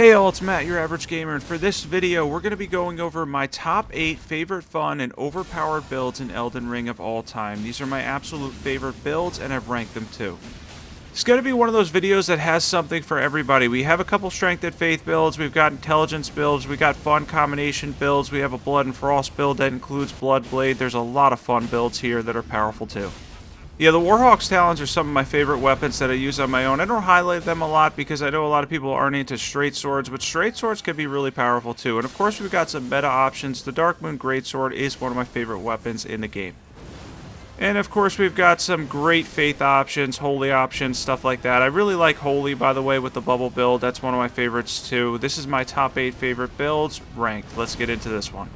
Hey all, it's Matt, your average gamer, and for this video, we're going to be going over my top 8 favorite fun and overpowered builds in Elden Ring of all time. These are my absolute favorite builds, and I've ranked them too. It's going to be one of those videos that has something for everybody. We have a couple Strength and Faith builds, we've got Intelligence builds, we got fun combination builds, we have a Blood and Frost build that includes Blood Blade. There's a lot of fun builds here that are powerful too. Yeah, the Warhawks Talons are some of my favorite weapons that I use on my own. I don't highlight them a lot because I know a lot of people aren't into straight swords, but straight swords can be really powerful too. And of course we've got some meta options. The Darkmoon Greatsword is one of my favorite weapons in the game. And of course we've got some great faith options, holy options, stuff like that. I really like holy, by the way, with the bubble build. That's one of my favorites too. This is my top 8 favorite builds ranked. Let's get into this one.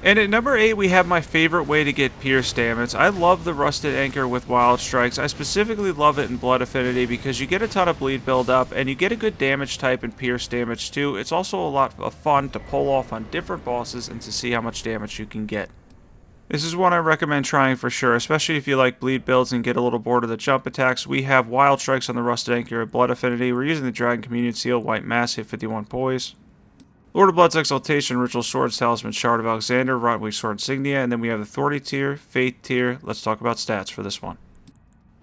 And at number 8, we have my favorite way to get pierce damage. I love the Rusted Anchor with Wild Strikes. I specifically love it in Blood Affinity because you get a ton of bleed build up and you get a good damage type in pierce damage too. It's also a lot of fun to pull off on different bosses and to see how much damage you can get. This is one I recommend trying for sure, especially if you like bleed builds and get a little bored of the jump attacks. We have Wild Strikes on the Rusted Anchor at Blood Affinity. We're using the Dragon Communion Seal, White Mass, hit 51 poise. Lord of Blood's Exaltation, Ritual Swords, Talisman, Shard of Alexander, Rotweak Sword Insignia, and then we have the Authority tier, Faith tier. Let's talk about stats for this one.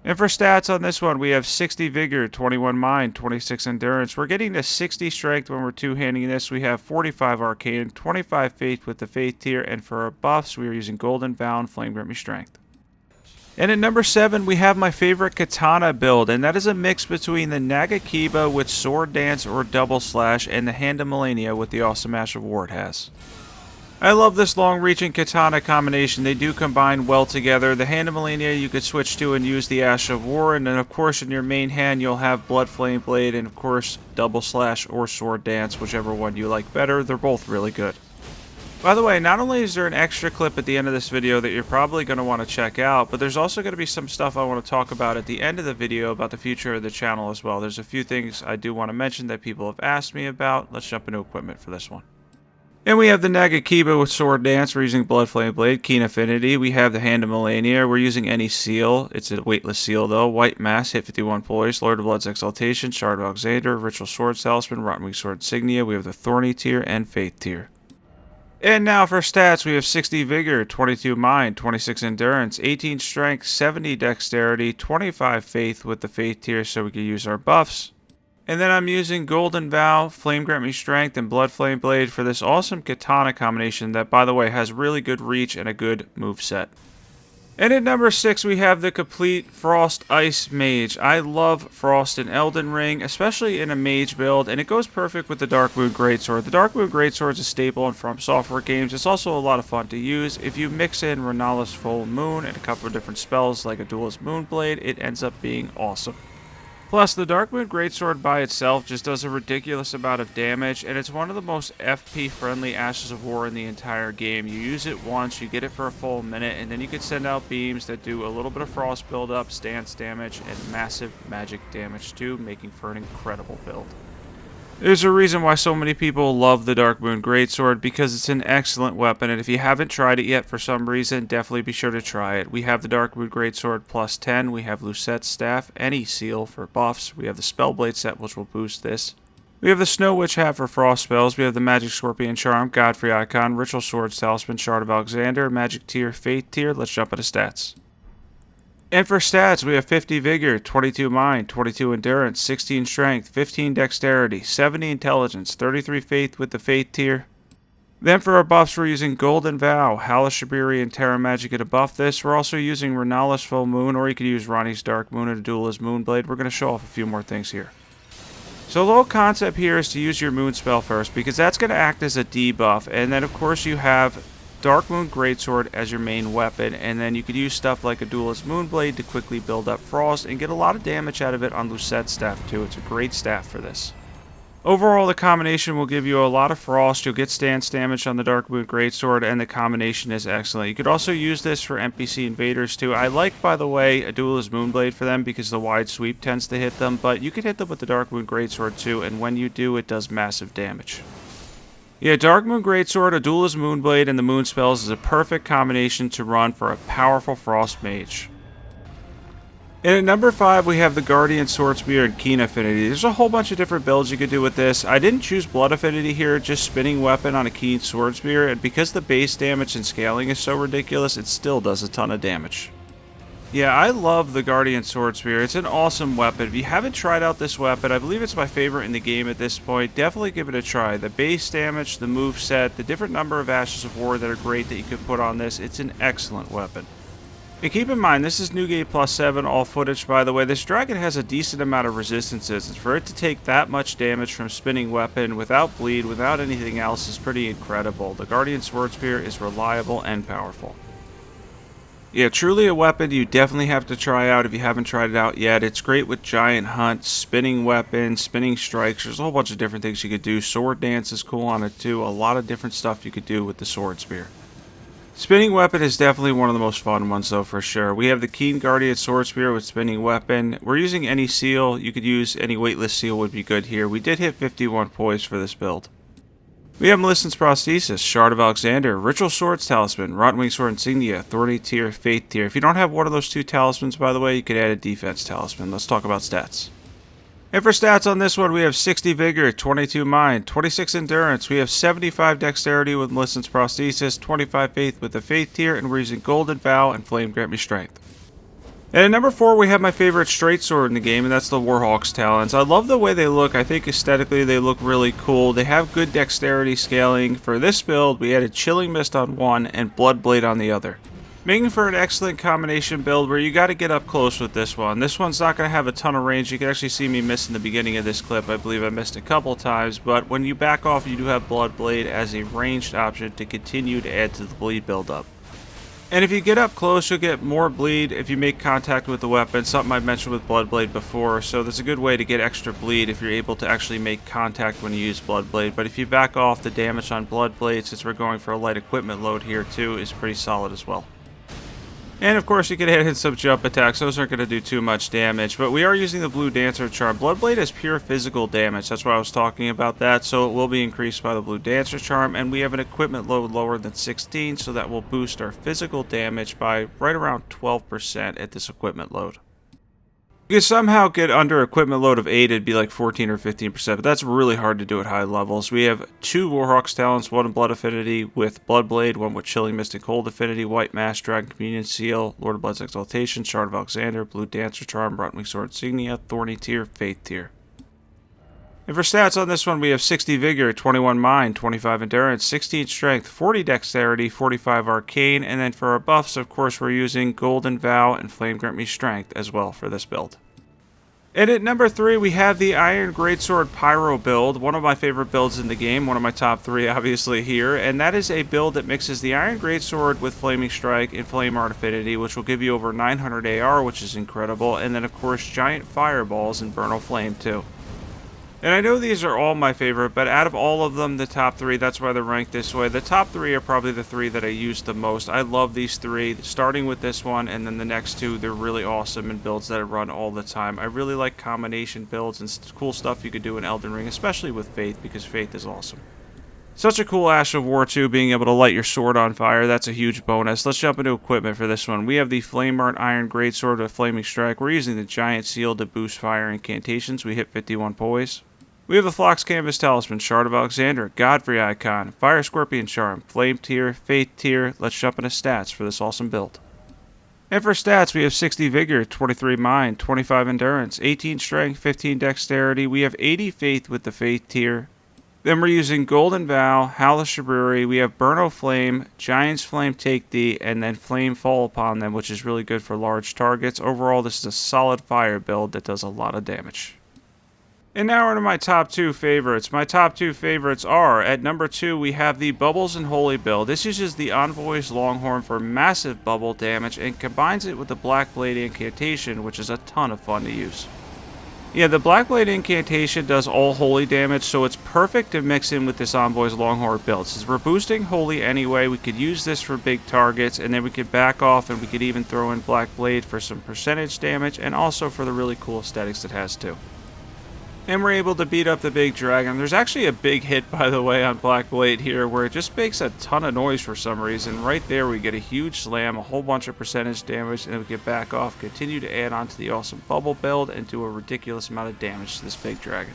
And for stats on this one, we have 60 Vigor, 21 Mind, 26 Endurance. We're getting to 60 Strength when we're two-handing this. We have 45 Arcane, 25 Faith with the Faith tier, and for our buffs, we are using Golden Vow and Flame Grant Me Strength. And at number 7, we have my favorite Katana build, and that is a mix between the Nagakiba with Sword Dance or Double Slash and the Hand of Melania with the Awesome Ash of War it has. I love this long-reaching Katana combination. They do combine well together. The Hand of Melania you could switch to and use the Ash of War, and then of course in your main hand you'll have Blood Flame Blade and of course Double Slash or Sword Dance, whichever one you like better. They're both really good. By the way, not only is there an extra clip at the end of this video that you're probably going to want to check out, but there's also going to be some stuff I want to talk about at the end of the video about the future of the channel as well. There's a few things I do want to mention that people have asked me about. Let's jump into equipment for this one. And we have the Nagakiba with Sword Dance. We're using Blood Flame Blade, Keen Affinity. We have the Hand of Melania. We're using any seal. It's a weightless seal though. White Mass, hit 51 poise. Lord of Blood's Exaltation, Shard of Alexander, Ritual Sword Talisman, Rotweak Sword Insignia. We have the Thorny tier and Faith tier. And now for stats, we have 60 Vigor, 22 Mind, 26 Endurance, 18 Strength, 70 Dexterity, 25 Faith with the Faith tier so we can use our buffs. And then I'm using Golden Vow, Flame Grant Me Strength, and Blood Flame Blade for this awesome Katana combination that, by the way, has really good reach and a good moveset. And at number 6, we have the complete Frost Ice Mage. I love Frost in Elden Ring, especially in a Mage build, and it goes perfect with the Darkmoon Greatsword. The Darkmoon Greatsword is a staple in FromSoftware games. It's also a lot of fun to use. If you mix in Renala's Full Moon and a couple of different spells like a Duelist Moonblade, it ends up being awesome. Plus, the Darkmoon Greatsword by itself just does a ridiculous amount of damage, and it's one of the most FP-friendly Ashes of War in the entire game. You use it once, you get it for a full minute, and then you can send out beams that do a little bit of frost buildup, stance damage, and massive magic damage too, making for an incredible build. There's a reason why so many people love the Darkmoon Greatsword, because it's an excellent weapon, and if you haven't tried it yet for some reason, definitely be sure to try it. We have the Darkmoon Greatsword plus 10, we have Lucett's Staff, any seal for buffs, we have the Spellblade set which will boost this. We have the Snow Witch Hat for frost spells, we have the Magic Scorpion Charm, Godfrey Icon, Ritual Swords Talisman, Shard of Alexander, Magic tier, Faith tier. Let's jump into stats. And for stats, we have 50 Vigor, 22 Mind, 22 Endurance, 16 Strength, 15 Dexterity, 70 Intelligence, 33 Faith with the Faith tier. Then for our buffs, we're using Golden Vow, Halash Shabiri, and Terra Magica to buff this. We're also using Renala's Full Moon, or you could use Ronnie's Dark Moon and Duelist Moonblade. We're going to show off a few more things here. So the whole concept here is to use your Moon spell first, because that's going to act as a debuff, and then of course you have Darkmoon Greatsword as your main weapon, and then you could use stuff like a Duelist Moonblade to quickly build up Frost and get a lot of damage out of it on Lucett's Staff too. It's a great staff for this. Overall, the combination will give you a lot of Frost, you'll get stance damage on the Darkmoon Greatsword, and the combination is excellent. You could also use this for NPC invaders too. I like, by the way, a Duelist Moonblade for them because the wide sweep tends to hit them, but you can hit them with the Darkmoon Greatsword too, and when you do, it does massive damage. Yeah, Darkmoon Greatsword, a Duelist Moonblade, and the Moon spells is a perfect combination to run for a powerful Frost Mage. And at number 5, we have the Guardian Swordspear and Keen Affinity. There's a whole bunch of different builds you could do with this. I didn't choose Blood Affinity here, just Spinning Weapon on a Keen Swordspear, and because the base damage and scaling is so ridiculous, it still does a ton of damage. Yeah, I love the Guardian Swordspear. It's an awesome weapon. If you haven't tried out this weapon, I believe it's my favorite in the game at this point. Definitely give it a try. The base damage, the move set, the different number of Ashes of War that are great that you can put on this. It's an excellent weapon. And keep in mind, this is Newgate +7, all footage by the way. This dragon has a decent amount of resistances, and for it to take that much damage from Spinning Weapon without bleed, without anything else, is pretty incredible. The Guardian Swordspear is reliable and powerful. Yeah, truly a weapon you definitely have to try out if you haven't tried it out yet. It's great with Giant Hunt, Spinning Weapon, Spinning Strikes. There's a whole bunch of different things you could do. Sword Dance is cool on it too. A lot of different stuff you could do with the Swordspear. Spinning Weapon is definitely one of the most fun ones though, for sure. We have the Keen Guardian Swordspear with Spinning Weapon. We're using any seal. You could use any weightless seal would be good here. We did hit 51 poise for this build. We have Melissen's Prosthesis, Shard of Alexander, Ritual Swords Talisman, Rotwing Sword Insignia, Authority Tier, Faith Tier. If you don't have one of those two talismans, by the way, you could add a Defense Talisman. Let's talk about stats. And for stats on this one, we have 60 Vigor, 22 Mind, 26 Endurance. We have 75 Dexterity with Melissen's Prosthesis, 25 Faith with the Faith Tier, and we're using Golden Vow and Flame Grant Me Strength. And at number 4, we have my favorite straight sword in the game, and that's the Warhawks Talons. I love the way they look. I think aesthetically they look really cool. They have good dexterity scaling. For this build, we added Chilling Mist on one and Bloodblade on the other, making for an excellent combination build where you got to get up close with this one. This one's not going to have a ton of range. You can actually see me miss in the beginning of this clip. I believe I missed a couple times, but when you back off, you do have Bloodblade as a ranged option to continue to add to the bleed buildup. And if you get up close, you'll get more bleed if you make contact with the weapon, something I mentioned with Bloodblade before, so that's a good way to get extra bleed if you're able to actually make contact when you use Bloodblade. But if you back off, the damage on Bloodblade, since we're going for a light equipment load here too, is pretty solid as well. And of course you can add in some jump attacks. Those aren't going to do too much damage, but we are using the Blue Dancer charm. Bloodblade has pure physical damage, that's why I was talking about that, so it will be increased by the Blue Dancer charm, and we have an equipment load lower than 16, so that will boost our physical damage by right around 12% at this equipment load. You can somehow get under equipment load of 8, it'd be like 14 or 15%, but that's really hard to do at high levels. We have 2 Warhawks Talons, 1 in Blood Affinity with Bloodblade, 1 with Chilling Mist and Cold Affinity, White Mask, Dragon Communion Seal, Lord of Blood's Exaltation, Shard of Alexander, Blue Dancer Charm, Rotwing Sword Insignia, Thorny Tier, Faith Tier. And for stats on this one, we have 60 Vigor, 21 Mind, 25 Endurance, 16 Strength, 40 Dexterity, 45 Arcane, and then for our buffs, of course, we're using Golden Vow and Flame Grant Me Strength as well for this build. And at number 3, we have the Iron Greatsword Pyro build, one of my favorite builds in the game, one of my top 3 obviously here, and that is a build that mixes the Iron Greatsword with Flaming Strike and Flame Art Affinity, which will give you over 900 AR, which is incredible, and then of course Giant Fireballs and Vernal Flame too. And I know these are all my favorite, but out of all of them, the top 3, that's why they're ranked this way. The top 3 are probably the 3 that I use the most. I love these 3, starting with this one, and then the next 2, they're really awesome in builds that I run all the time. I really like combination builds and cool stuff you could do in Elden Ring, especially with Faith, because Faith is awesome. Such a cool Ash of War too, being able to light your sword on fire, that's a huge bonus. Let's jump into equipment for this one. We have the Flame Art Iron Greatsword with Flaming Strike. We're using the Giant Seal to boost fire incantations. We hit 51 poise. We have the Phlox Canvas Talisman, Shard of Alexander, Godfrey Icon, Fire Scorpion Charm, Flame Tier, Faith Tier. Let's jump into stats for this awesome build. And for stats, we have 60 Vigor, 23 Mind, 25 Endurance, 18 Strength, 15 Dexterity. We have 80 Faith with the Faith Tier. Then we're using Golden Vow, Hellish Brewery. We have Burno Flame, Giant's Flame Take Thee, and then Flame Fall Upon them, which is really good for large targets. Overall, this is a solid fire build that does a lot of damage. And now we're to my top 2 favorites. My top 2 favorites are, at number 2, we have the Bubbles and Holy build. This uses the Envoy's Longhorn for massive bubble damage and combines it with the Black Blade Incantation, which is a ton of fun to use. Yeah, the Black Blade Incantation does all Holy damage, so it's perfect to mix in with this Envoy's Longhorn build. Since we're boosting Holy anyway, we could use this for big targets, and then we could back off, and we could even throw in Black Blade for some percentage damage, and also for the really cool aesthetics it has too. And we're able to beat up the big dragon. There's actually a big hit, by the way, on Black Blade here, where it just makes a ton of noise for some reason. Right there, we get a huge slam, a whole bunch of percentage damage, and then we get back off, continue to add on to the awesome bubble build, and do a ridiculous amount of damage to this big dragon.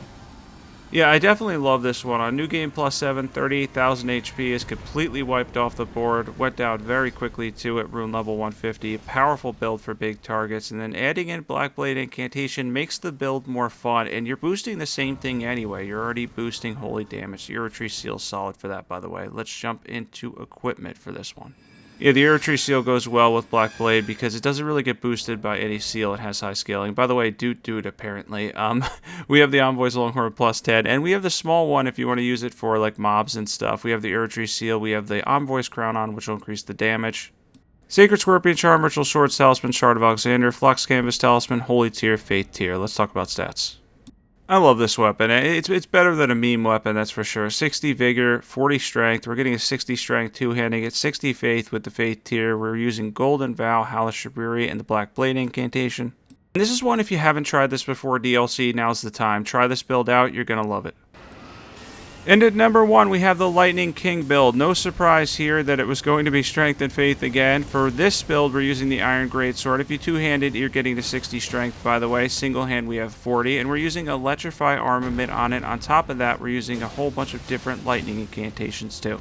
Yeah, I definitely love this one. On New Game Plus 7, 38,000 HP is completely wiped off the board. Went down very quickly too at rune level 150. Powerful build for big targets. And then adding in Black Blade Incantation makes the build more fun. And you're boosting the same thing anyway. You're already boosting holy damage. The Irritry Seal is solid for that, by the way. Let's jump into equipment for this one. Yeah, the Irritry Seal goes well with Black Blade because it doesn't really get boosted by any seal. It has high scaling. By the way, Doot apparently. We have the Envoy's Longhorn plus 10, and we have the small one if you want to use it for like mobs and stuff. We have the Irritry Seal. We have the Envoy's Crown on, which will increase the damage. Sacred Scorpion Charm, Ritual Swords Talisman, Shard of Alexander, Flux Canvas Talisman, Holy Tear, Faith Tear. Let's talk about stats. I love this weapon. It's better than a meme weapon, that's for sure. 60 Vigor, 40 Strength. We're getting a 60 Strength two-handing it. 60 Faith with the Faith tier. We're using Golden Vow, Halash Shabiri, and the Black Blade Incantation. And this is one, if you haven't tried this before DLC, now's the time. Try this build out. You're going to love it. And at number 1, we have the Lightning King build. No surprise here that it was going to be Strength and Faith again. For this build, we're using the Iron Greatsword. If you two-handed, you're getting to 60 Strength, by the way. Single hand, we have 40. And we're using Electrify Armament on it. On top of that, we're using a whole bunch of different lightning incantations, too.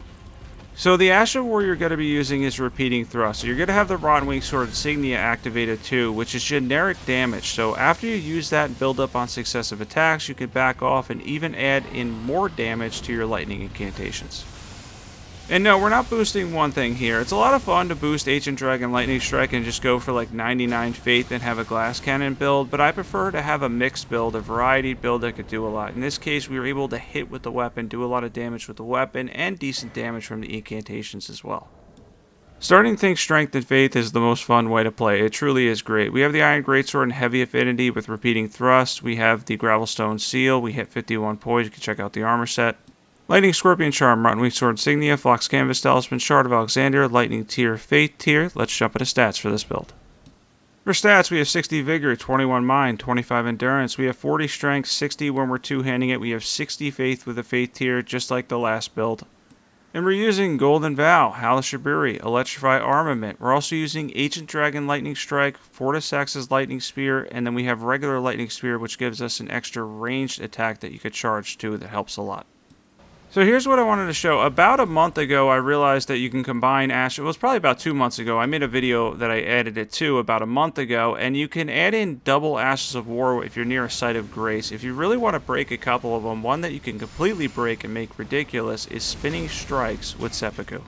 So the Asha Warrior you're going to be using is Repeating Thrust. So you're going to have the Rotwing Sword Insignia activated too, which is generic damage. So after you use that and build up on successive attacks, you can back off and even add in more damage to your lightning incantations. And no, we're not boosting one thing here. It's a lot of fun to boost Ancient Dragon Lightning Strike and just go for like 99 Faith and have a Glass Cannon build, but I prefer to have a mixed build, a variety build that could do a lot. In this case, we were able to hit with the weapon, do a lot of damage with the weapon, and decent damage from the incantations as well. Starting things Strength and Faith is the most fun way to play. It truly is great. We have the Iron Greatsword and Heavy Affinity with Repeating Thrust. We have the Gravelstone Seal. We hit 51 points. You can check out the armor set. Lightning Scorpion Charm, Rotwing Sword Insignia, Flux Canvas Talisman, Shard of Alexander, Lightning Tier, Faith Tier. Let's jump into stats for this build. For stats, we have 60 Vigor, 21 Mind, 25 Endurance. We have 40 Strength, 60 when we're two-handing it. We have 60 Faith with a Faith Tier, just like the last build. And we're using Golden Vow, Halash Shabiri, Electrify Armament. We're also using Ancient Dragon Lightning Strike, Fortisax's Lightning Spear, and then we have regular Lightning Spear, which gives us an extra ranged attack that you could charge too that helps a lot. So here's what I wanted to show. About a month ago, I realized that you can combine Ash. It was probably about 2 months ago. I made a video that I added it to about a month ago, and you can add in double Ashes of War if you're near a Site of Grace. If you really want to break a couple of them, one that you can completely break and make ridiculous is Spinning Strikes with Seppuku.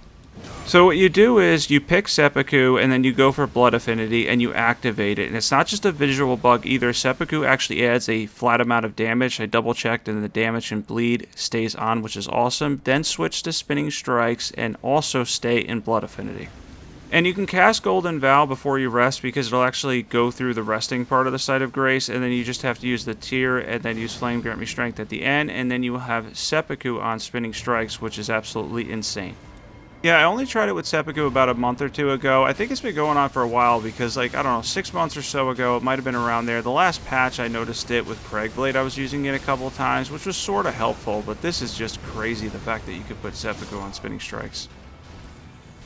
So what you do is you pick Seppuku and then you go for Blood Affinity and you activate it. And it's not just a visual bug either. Seppuku actually adds a flat amount of damage. I double checked and the damage and bleed stays on, which is awesome. Then switch to Spinning Strikes and also stay in Blood Affinity. And you can cast Golden Vow before you rest because it'll actually go through the resting part of the Site of Grace, and then you just have to use the tier and then use Flame Grant Me Strength at the end, and then you will have Seppuku on Spinning Strikes, which is absolutely insane. Yeah, I only tried it with Seppuku about a month or two ago. I think it's been going on for a while because, like, I don't know, 6 months or so ago, it might have been around there. The last patch, I noticed it with Craigblade. I was using it a couple of times, which was sort of helpful, but this is just crazy, the fact that you could put Seppuku on Spinning Strikes.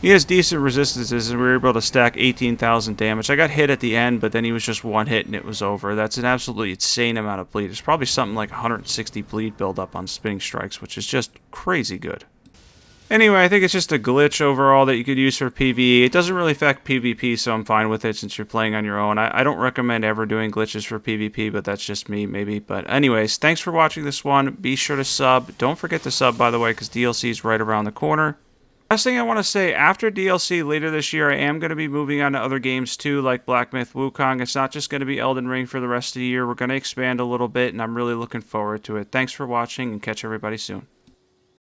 He has decent resistances, and we were able to stack 18,000 damage. I got hit at the end, but then he was just one hit and it was over. That's an absolutely insane amount of bleed. There's probably something like 160 bleed buildup on Spinning Strikes, which is just crazy good. Anyway, I think it's just a glitch overall that you could use for PvE. It doesn't really affect PvP, so I'm fine with it since you're playing on your own. I don't recommend ever doing glitches for PvP, but that's just me, maybe. But anyways, thanks for watching this one. Be sure to sub. Don't forget to sub, by the way, because DLC is right around the corner. Last thing I want to say, after DLC later this year, I am going to be moving on to other games too, like Black Myth Wukong. It's not just going to be Elden Ring for the rest of the year. We're going to expand a little bit, and I'm really looking forward to it. Thanks for watching, and catch everybody soon.